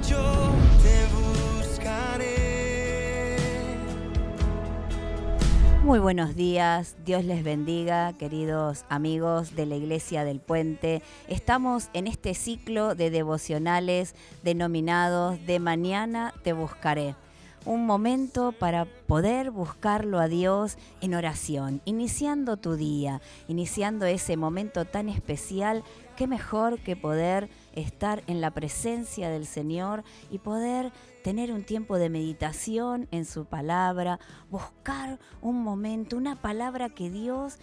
yo te buscaré. Muy buenos días, Dios les bendiga, queridos amigos de la Iglesia del Puente. Estamos en este ciclo de devocionales denominados De Mañana Te Buscaré. Un momento para poder buscarlo a Dios en oración, iniciando tu día, iniciando ese momento tan especial. Qué mejor que poder estar en la presencia del Señor y poder tener un tiempo de meditación en su palabra, buscar un momento, una palabra que Dios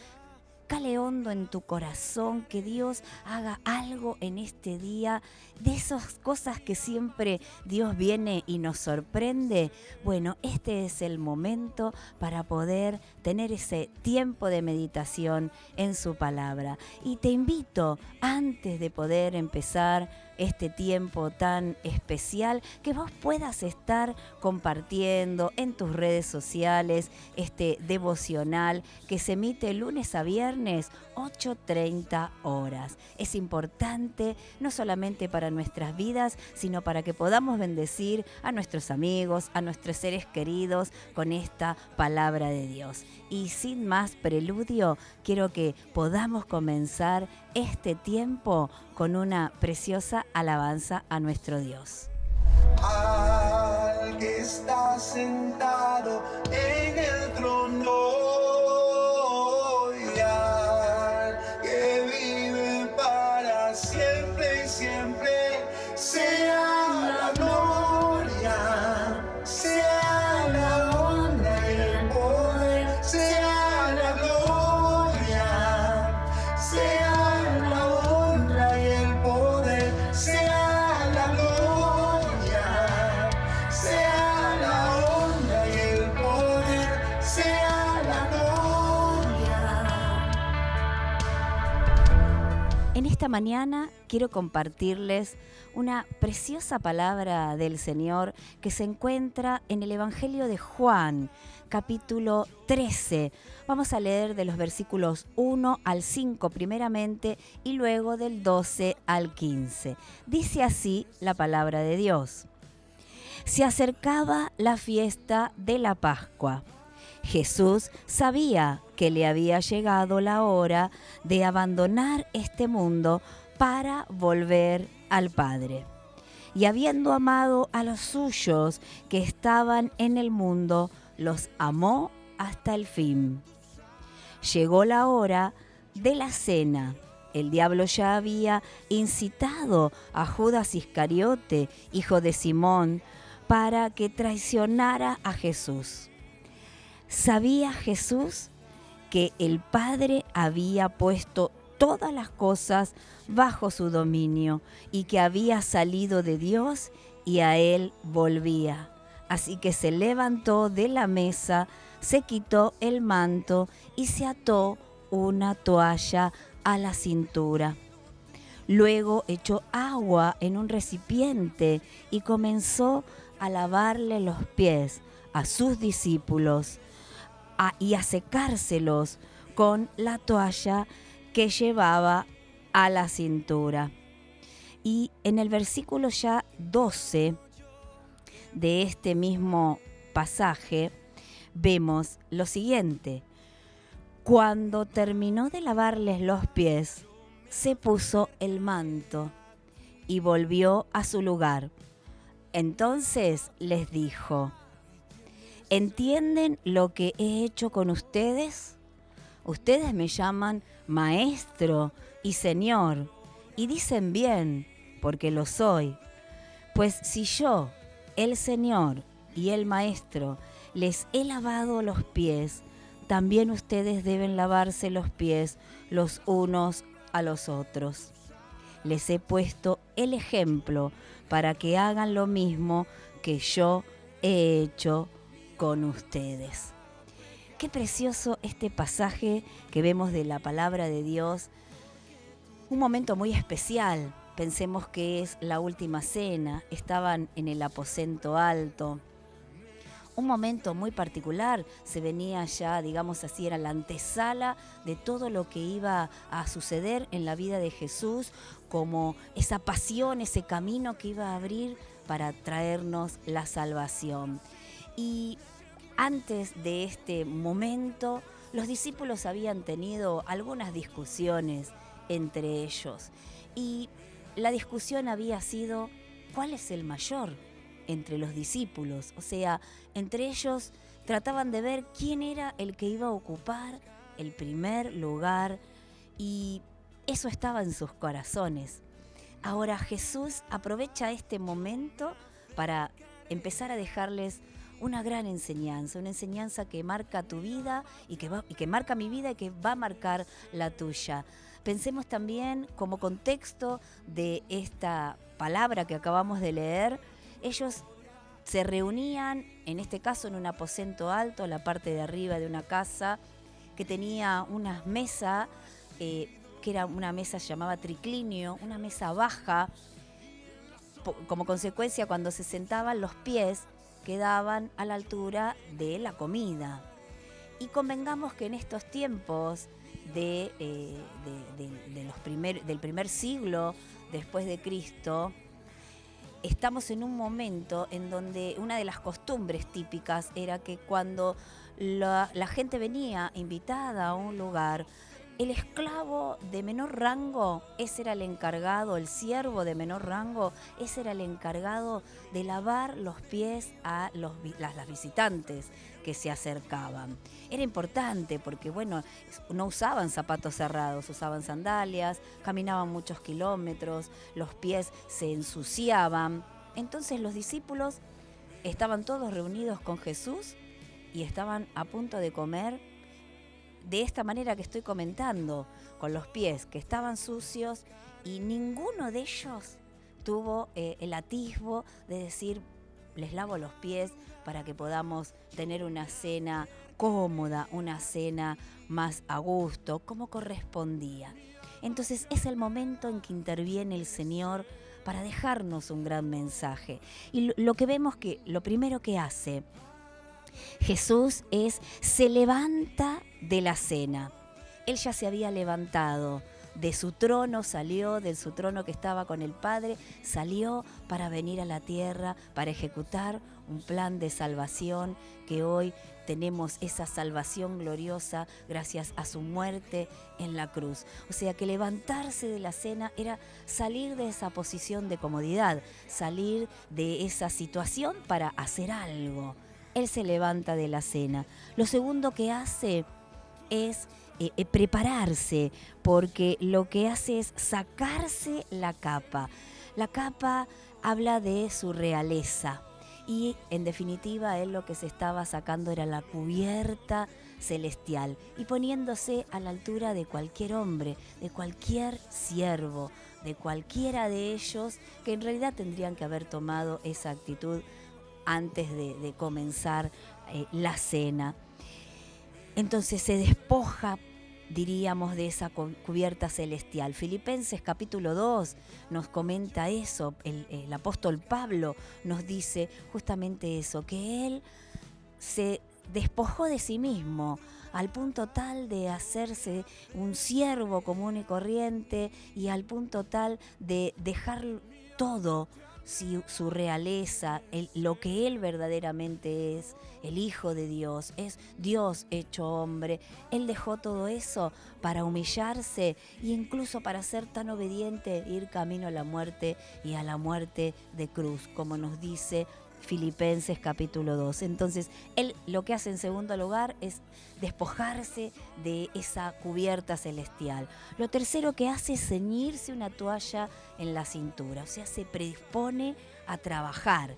cale hondo en tu corazón, que Dios haga algo en este día, de esas cosas que siempre Dios viene y nos sorprende. Bueno, este es el momento para poder tener ese tiempo de meditación en su palabra. Y te invito, antes de poder empezar este tiempo tan especial, que vos puedas estar compartiendo en tus redes sociales este devocional que se emite lunes a viernes 8:30 horas. Es importante no solamente para nuestras vidas, sino para que podamos bendecir a nuestros amigos, a nuestros seres queridos con esta palabra de Dios. Y sin más preludio, quiero que podamos comenzar este tiempo con una preciosa alabanza a nuestro Dios. Al que está sentado en el trono y al que vive para siempre y siempre, sea la gloria, sea la honra y el poder, sea la gloria, sea la honra y el poder, sea la gloria, sea la honra y el poder, sea la gloria. En esta mañana quiero compartirles una preciosa palabra del Señor que se encuentra en el Evangelio de Juan, capítulo 13. Vamos a leer de los versículos 1 al 5 primeramente y luego del 12 al 15. Dice así la palabra de Dios. Se acercaba la fiesta de la Pascua. Jesús sabía que le había llegado la hora de abandonar este mundo para volver al Padre. Y habiendo amado a los suyos que estaban en el mundo, los amó hasta el fin. Llegó la hora de la cena. El diablo ya había incitado a Judas Iscariote, hijo de Simón, para que traicionara a Jesús. ¿Sabía Jesús que el Padre había puesto todas las cosas bajo su dominio y que había salido de Dios y a Él volvía? Así que se levantó de la mesa, se quitó el manto y se ató una toalla a la cintura. Luego echó agua en un recipiente y comenzó a lavarle los pies a sus discípulos y a secárselos con la toalla que llevaba a la cintura. Y en el versículo ya 12 de este mismo pasaje vemos lo siguiente. Cuando terminó de lavarles los pies, se puso el manto y volvió a su lugar. Entonces les dijo: ¿entienden lo que he hecho con ustedes? Ustedes me llaman Maestro y Señor, y dicen bien, porque lo soy. Pues si yo, el Señor y el Maestro, les he lavado los pies, también ustedes deben lavarse los pies los unos a los otros. Les he puesto el ejemplo para que hagan lo mismo que yo he hecho con ustedes. Qué precioso este pasaje que vemos de la palabra de Dios. Un momento muy especial. Pensemos que es la última cena. Estaban en el aposento alto. un momento muy particular, se venía ya, digamos así, era la antesala de todo lo que iba a suceder en la vida de Jesús, como esa pasión, ese camino que iba a abrir para traernos la salvación. Y antes de este momento, los discípulos habían tenido algunas discusiones entre ellos. Y la discusión había sido, ¿cuál es el mayor entre los discípulos? O sea, entre ellos trataban de ver quién era el que iba a ocupar el primer lugar, y eso estaba en sus corazones. Ahora Jesús aprovecha este momento para empezar a dejarles una gran enseñanza, una enseñanza que marca tu vida y que marca mi vida y que va a marcar la tuya. Pensemos también como contexto de esta palabra que acabamos de leer, ellos se reunían, en este caso en un aposento alto, la parte de arriba de una casa que tenía una mesa, que era una mesa llamada triclinio, una mesa baja. Como consecuencia, cuando se sentaban, los pies quedaban a la altura de la comida. Y convengamos que en estos tiempos del primer siglo después de Cristo, estamos en un momento en donde una de las costumbres típicas era que cuando la gente venía invitada a un lugar, el esclavo de menor rango, ese era el encargado, el siervo de menor rango, ese era el encargado de lavar los pies a las visitantes que se acercaban. Era importante porque, bueno, no usaban zapatos cerrados, usaban sandalias, caminaban muchos kilómetros, los pies se ensuciaban. Entonces los discípulos estaban todos reunidos con Jesús y estaban a punto de comer de esta manera que estoy comentando, con los pies que estaban sucios, y ninguno de ellos tuvo el atisbo de decir, les lavo los pies para que podamos tener una cena cómoda, una cena más a gusto, como correspondía. Entonces es el momento en que interviene el Señor para dejarnos un gran mensaje. Y lo que vemos que lo primero que hace Jesús se levanta de la cena. Él ya se había levantado de su trono, salió de su trono que estaba con el Padre, salió para venir a la tierra, para ejecutar un plan de salvación, que hoy tenemos esa salvación gloriosa gracias a su muerte en la cruz. O sea que levantarse de la cena era salir de esa posición de comodidad, salir de esa situación para hacer algo. Él se levanta de la cena. Lo segundo que hace es prepararse, porque lo que hace es sacarse la capa. La capa habla de su realeza y, en definitiva, él lo que se estaba sacando era la cubierta celestial y poniéndose a la altura de cualquier hombre, de cualquier siervo, de cualquiera de ellos, que en realidad tendrían que haber tomado esa actitud antes de comenzar la cena. Entonces se despoja, diríamos, de esa cubierta celestial. Filipenses capítulo 2 nos comenta eso, el apóstol Pablo nos dice justamente eso, que él se despojó de sí mismo al punto tal de hacerse un siervo común y corriente, y al punto tal de dejar todo, su realeza, lo que él verdaderamente es, el Hijo de Dios, es Dios hecho hombre. Él dejó todo eso para humillarse e incluso para ser tan obediente, ir camino a la muerte, y a la muerte de cruz, como nos dice Filipenses capítulo 2. Entonces, él lo que hace en segundo lugar es despojarse de esa cubierta celestial. Lo tercero que hace es ceñirse una toalla en la cintura, o sea, se predispone a trabajar,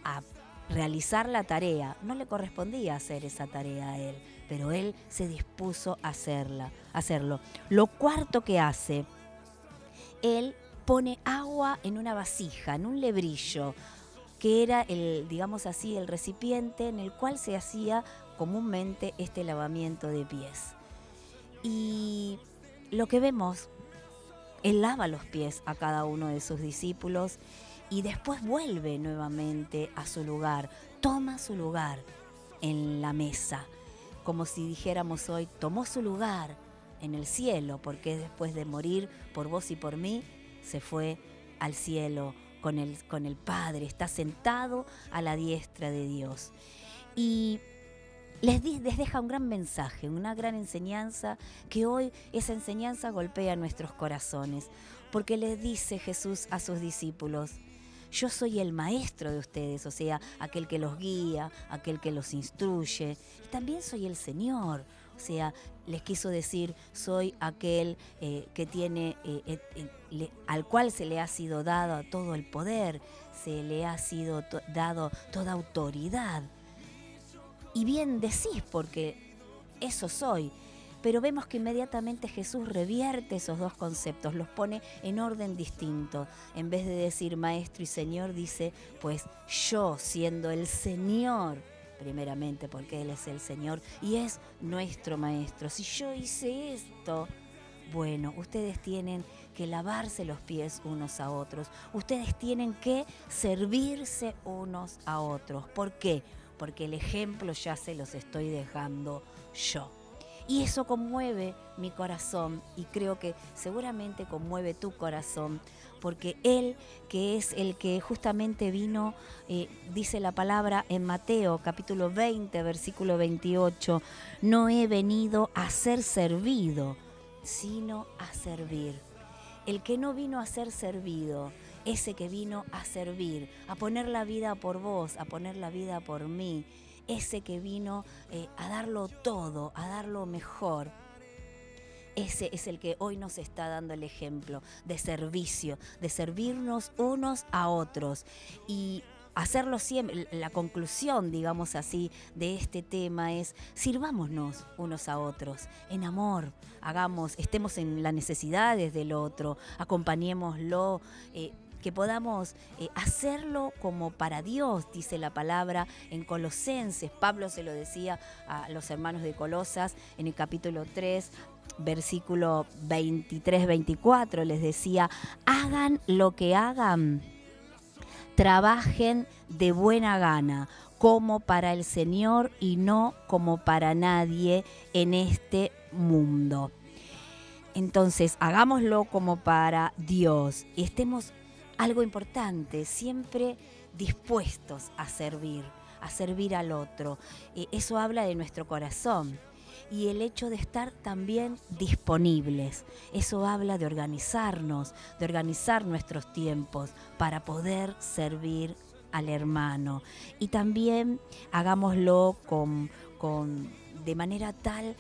a realizar la tarea. No le correspondía hacer esa tarea a él, pero él se dispuso a hacerlo. Lo cuarto que hace, él pone agua en una vasija, en un lebrillo, que era digamos así, el recipiente en el cual se hacía comúnmente este lavamiento de pies. Y lo que vemos, él lava los pies a cada uno de sus discípulos, y después vuelve nuevamente a su lugar, toma su lugar en la mesa, como si dijéramos hoy, tomó su lugar en el cielo, porque después de morir por vos y por mí, se fue al cielo con el Padre, está sentado a la diestra de Dios. Y les deja un gran mensaje, una gran enseñanza, que hoy esa enseñanza golpea nuestros corazones, porque les dice Jesús a sus discípulos: yo soy el maestro de ustedes, o sea, aquel que los guía, aquel que los instruye, y también soy el Señor. O sea, les quiso decir, soy aquel que tiene, al cual se le ha sido dado todo el poder, se le ha sido dado toda autoridad. Y bien decís, porque eso soy. Pero vemos que inmediatamente Jesús revierte esos dos conceptos, los pone en orden distinto. En vez de decir maestro y señor, dice, pues yo siendo el Señor, primeramente porque Él es el Señor y es nuestro maestro. Si yo hice esto, bueno, ustedes tienen que lavarse los pies unos a otros. Ustedes tienen que servirse unos a otros. ¿Por qué? Porque el ejemplo ya se los estoy dejando yo. Y eso conmueve mi corazón y creo que seguramente conmueve tu corazón, porque Él, que es el que justamente vino, dice la palabra en Mateo capítulo 20, versículo 28, no he venido a ser servido, sino a servir. El que no vino a ser servido, ese que vino a servir, a poner la vida por vos, a poner la vida por mí, ese que vino a darlo todo, a darlo mejor. Ese es el que hoy nos está dando el ejemplo de servicio, de servirnos unos a otros. Y hacerlo siempre, la conclusión, digamos así, de este tema es: sirvámonos unos a otros en amor, estemos en las necesidades del otro, acompañémoslo, que podamos hacerlo como para Dios, dice la palabra en Colosenses. Pablo se lo decía a los hermanos de Colosas en el capítulo 3, versículo 23-24, les decía: hagan lo que hagan, trabajen de buena gana, como para el Señor y no como para nadie en este mundo. Entonces, hagámoslo como para Dios. Estemos, algo importante, siempre dispuestos a servir al otro. Eso habla de nuestro corazón. Y el hecho de estar también disponibles, eso habla de organizarnos, de organizar nuestros tiempos para poder servir al hermano. Y también hagámoslo de manera tal,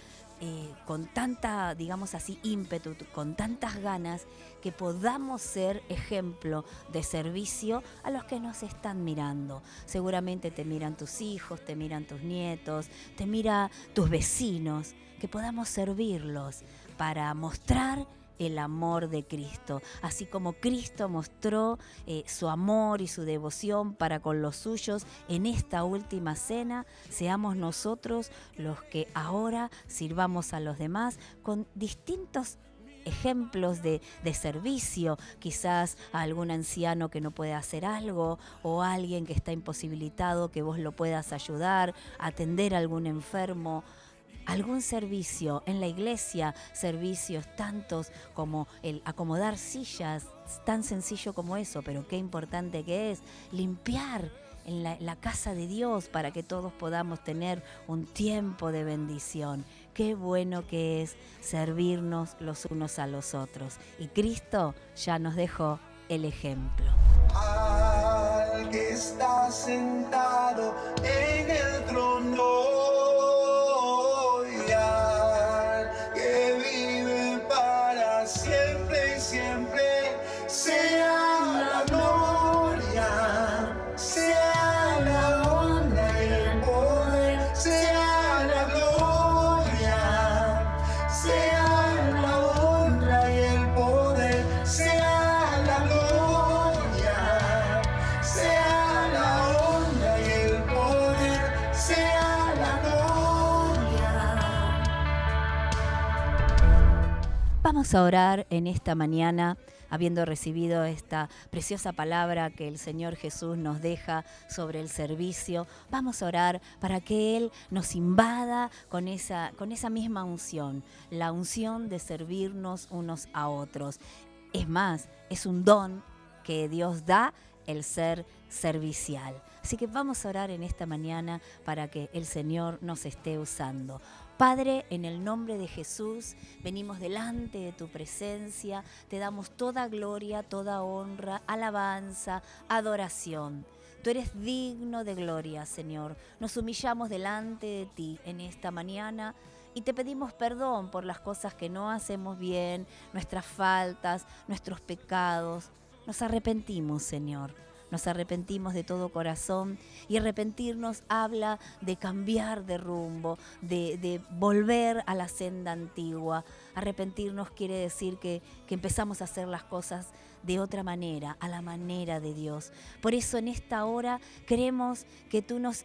con tanta, digamos así, ímpetu, con tantas ganas, que podamos ser ejemplo de servicio a los que nos están mirando. Seguramente te miran tus hijos, te miran tus nietos, te miran tus vecinos, que podamos servirlos para mostrar el amor de Cristo. Así como Cristo mostró su amor y su devoción para con los suyos en esta última cena, seamos nosotros los que ahora sirvamos a los demás con distintos ejemplos de servicio, quizás a algún anciano que no puede hacer algo, o a alguien que está imposibilitado, que vos lo puedas ayudar, atender a algún enfermo. Algún servicio en la iglesia, servicios tantos como el acomodar sillas, tan sencillo como eso, pero qué importante que es limpiar en la casa de Dios para que todos podamos tener un tiempo de bendición. Qué bueno que es servirnos los unos a los otros. Y Cristo ya nos dejó el ejemplo. Al que está sentado en el trono, siempre y siempre, sea la gloria, sea la honra y el poder, sea la gloria, sea la honra y el poder, sea la gloria, sea la honra y el poder, sea la gloria. Vamos a orar en esta mañana habiendo recibido esta preciosa palabra que el Señor Jesús nos deja sobre el servicio, vamos a orar para que Él nos invada con esa misma unción, la unción de servirnos unos a otros. Es más, es un don que Dios da, el ser servicial. Así que vamos a orar en esta mañana para que el Señor nos esté usando. Padre, en el nombre de Jesús, venimos delante de tu presencia, te damos toda gloria, toda honra, alabanza, adoración. Tú eres digno de gloria, Señor. Nos humillamos delante de ti en esta mañana y te pedimos perdón por las cosas que no hacemos bien, nuestras faltas, nuestros pecados. Nos arrepentimos, Señor. Nos arrepentimos de todo corazón y arrepentirnos habla de cambiar de rumbo, de volver a la senda antigua. Arrepentirnos quiere decir que empezamos a hacer las cosas de otra manera, a la manera de Dios. Por eso en esta hora queremos que tú nos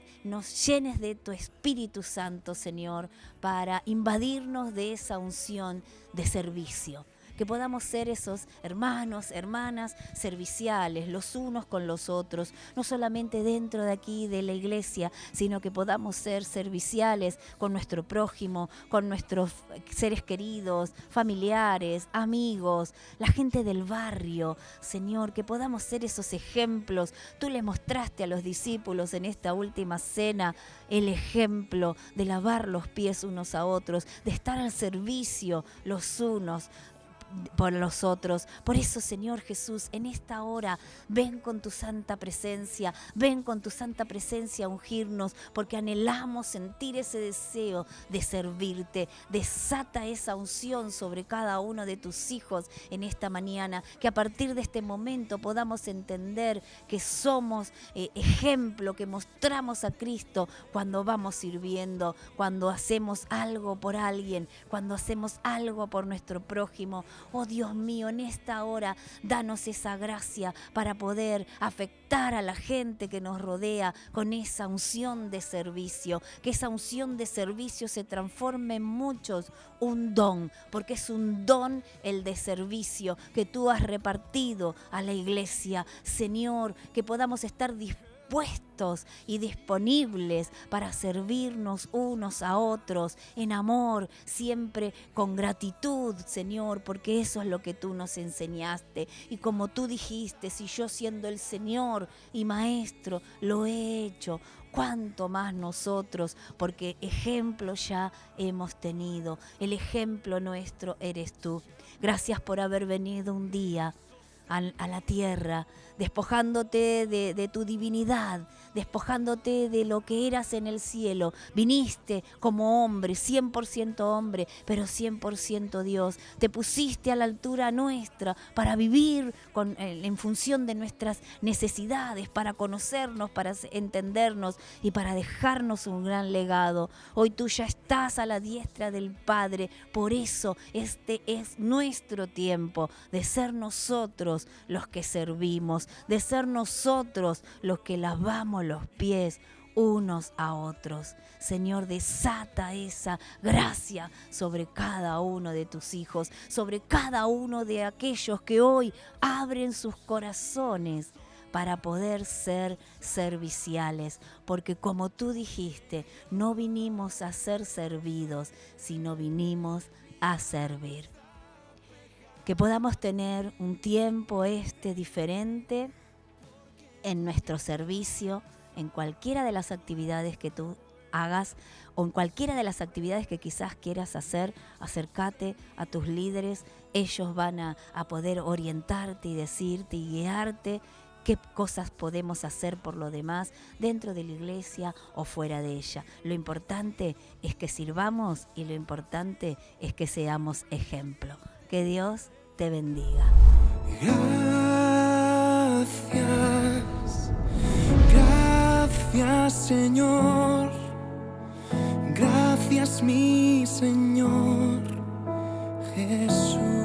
llenes de tu Espíritu Santo, Señor, para invadirnos de esa unción de servicio. Que podamos ser esos hermanos, hermanas serviciales, los unos con los otros, no solamente dentro de aquí de la iglesia, sino que podamos ser serviciales con nuestro prójimo, con nuestros seres queridos, familiares, amigos, la gente del barrio. Señor, que podamos ser esos ejemplos. Tú le mostraste a los discípulos en esta última cena el ejemplo de lavar los pies unos a otros, de estar al servicio los unos por los otros. Por eso, Señor Jesús, en esta hora ven con tu santa presencia, a ungirnos, porque anhelamos sentir ese deseo de servirte. Desata esa unción sobre cada uno de tus hijos en esta mañana, que a partir de este momento podamos entender que somos ejemplo, que mostramos a Cristo cuando vamos sirviendo, cuando hacemos algo por alguien, cuando hacemos algo por nuestro prójimo. Oh Dios mío, en esta hora danos esa gracia para poder afectar a la gente que nos rodea con esa unción de servicio, que esa unción de servicio se transforme en muchos un don, porque es un don el de servicio que tú has repartido a la iglesia. Señor, que podamos estar dispuestos y disponibles para servirnos unos a otros en amor, siempre con gratitud, Señor, porque eso es lo que tú nos enseñaste. Y como tú dijiste, si yo siendo el Señor y Maestro lo he hecho, cuánto más nosotros, porque ejemplo ya hemos tenido. El ejemplo nuestro eres tú. Gracias por haber venido un día a la tierra, despojándote de tu divinidad, despojándote de lo que eras en el cielo. Viniste como hombre, 100% hombre, pero 100% Dios. Te pusiste a la altura nuestra para vivir en función de nuestras necesidades, para conocernos, para entendernos y para dejarnos un gran legado. Hoy tú ya estás a la diestra del Padre, por eso este es nuestro tiempo de ser nosotros los que servimos, de ser nosotros los que lavamos los pies unos a otros. Señor, desata esa gracia sobre cada uno de tus hijos, sobre cada uno de aquellos que hoy abren sus corazones para poder ser serviciales, porque como tú dijiste, no vinimos a ser servidos, sino vinimos a servir. Que podamos tener un tiempo diferente en nuestro servicio, en cualquiera de las actividades que tú hagas o en cualquiera de las actividades que quizás quieras hacer. Acércate a tus líderes, ellos van a poder orientarte y decirte y guiarte qué cosas podemos hacer por lo demás dentro de la iglesia o fuera de ella. Lo importante es que sirvamos y lo importante es que seamos ejemplo. Que Dios te bendiga. Gracias, gracias Señor, gracias mi Señor Jesús.